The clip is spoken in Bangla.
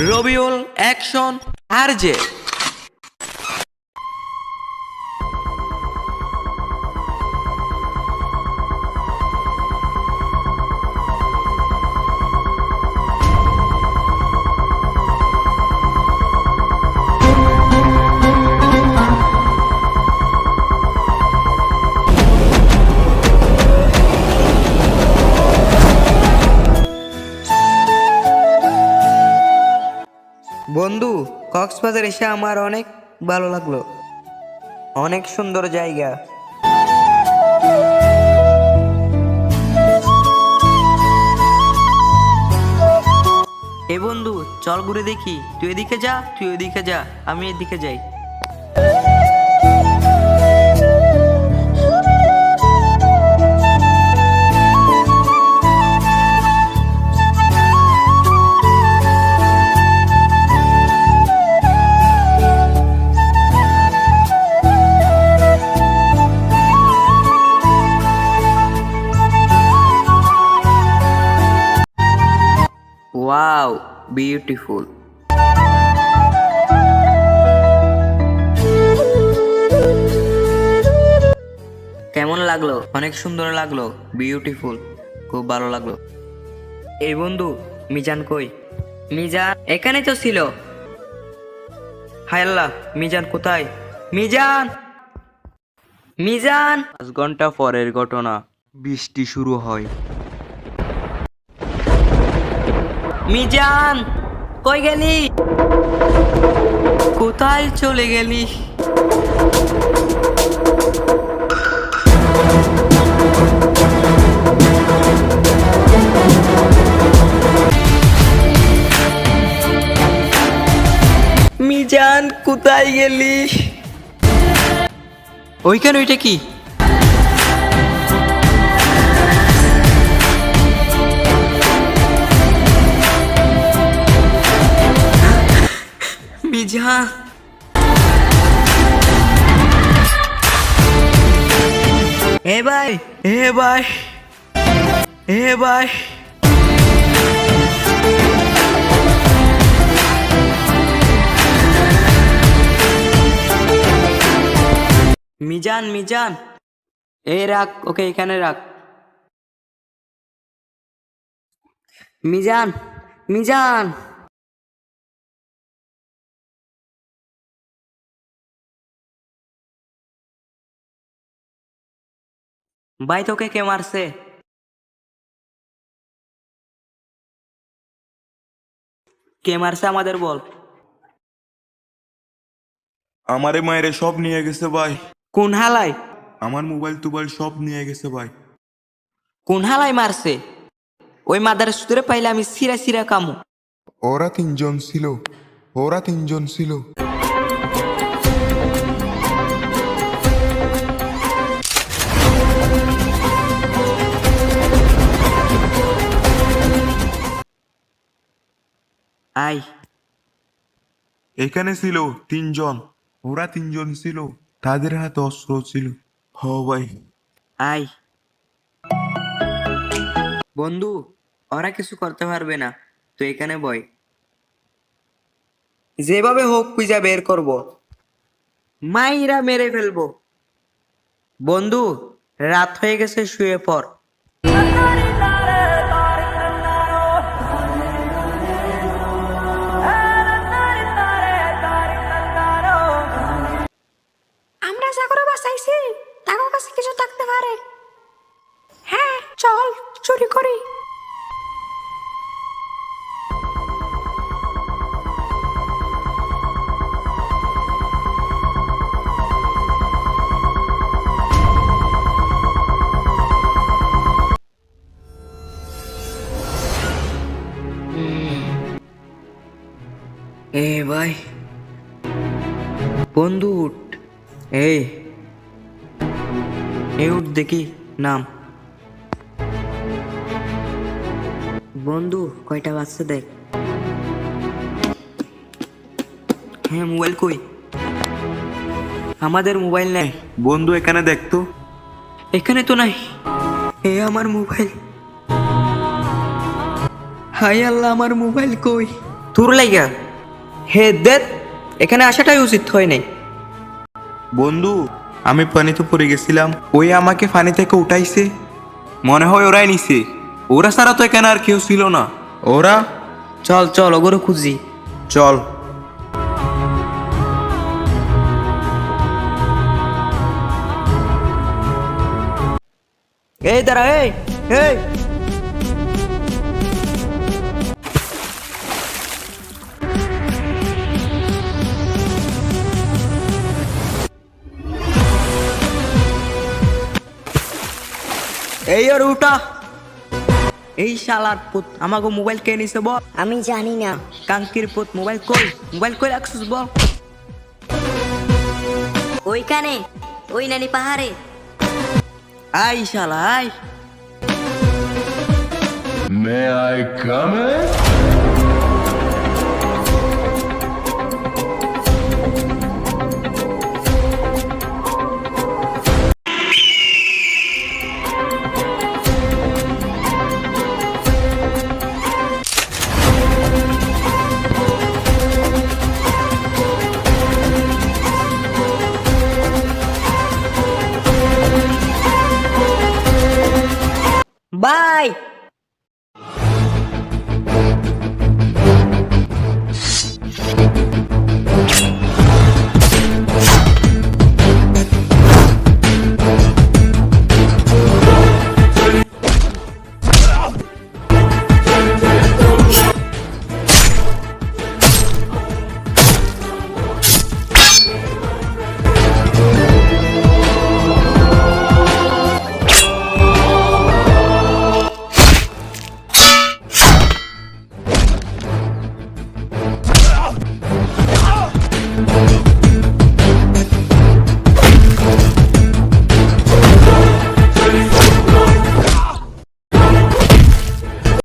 রবিউল অ্যাকশন আর যে বন্ধু, কক্সবাজার এসে আমার অনেক ভালো লাগলো। অনেক সুন্দর জায়গা। এ বন্ধু, চল ঘুরে দেখি। তুই এদিকে যা, তুই ওইদিকে যা, আমি এদিকে যাই। Wow, beautiful. কেমন লাগলো? অনেক সুন্দর লাগলো, বিউটিফুল, খুব ভালো লাগলো। এই বন্ধু, মিজান কই? মিজান এখানে তো ছিল। হায় আল্লাহ, মিজান কোথায়? মিজান, মিজান। 5 ঘন্টা পরের ঘটনা। বৃষ্টি শুরু হয়। মিজান, কই গেলি? কোথায় চলে গেলি? মিজান, কোথায় গেলি? ওইখানে ওইটা কি? মিজান, এ ভাই, এ ভাই, এ ভাই। মিজান, মিজান, এই রাখ ওকে, এখানে রাখ। মিজান, মিজান। ভাই, তোকে কে মারছে? কে মারছে আমাদের বল। আমারে মায়েরে সব নিয়ে গেছে ভাই। কোন হালাই? আমার মোবাইল টোবাইল সব নিয়ে গেছে ভাই। কোন হালাই মারছে? ওই মাদার সুতরে পাইলে আমি সিরা সিরা কামু। ওরা তিনজন ছিল, ওরা তিনজন ছিল। আই, এখানে ছিল তিনজন, ওরা তিনজন ছিল, তাদের হাতে অস্ত্র ছিল। হ ভাই। আই। বন্ধু, ওরা কিছু করতে পারবে না, তো এখানে বয়। যেভাবে হোক খুঁজা বের করব, মাইরা মেরে ফেলবো। বন্ধু, রাত হয়ে গেছে, শুয়ে পড়। আমরা যা করে বাঁচাইছি তার কাছে কিছু থাকতে পারে। হ্যাঁ, চল চুরি করি। এ ভাই, বন্ধু উঠ। এই এই উঠ দেখি, নাম। বন্ধু, কয়টা বাজছে দেখ। হ্যাঁ, মোবাইল কই? আমাদের মোবাইল নেই। বন্ধু এখানে দেখতো। এখানে তো নাই। এ আমার মোবাইল। হাই আল্লাহ, আমার মোবাইল কই? তোর লাইগা হে দেখ এখানে আসাটাই উচিত হয় নাই। বন্ধু আমি পানিতে পড়ে গেছিলাম, ওই আমাকে পানি থেকে উঠাইছে। মনে হয় ওরাই নিছে, ওরা ছাড়া তো এখানে আর কেউ ছিল না। ওরা, চল চল ওগুলো খুঁজি। চল। এই দাঁড়া, এই এই এই ওর উঠা। এই শালার পুত আমাকে মোবাইল কে নিছে বল? আমি জানি না। কাঙ্কির পুত মোবাইল কই রাখছিস বল? ওইখানে, ওই নানি পাহাড়ে। আই শালা I. May I come in?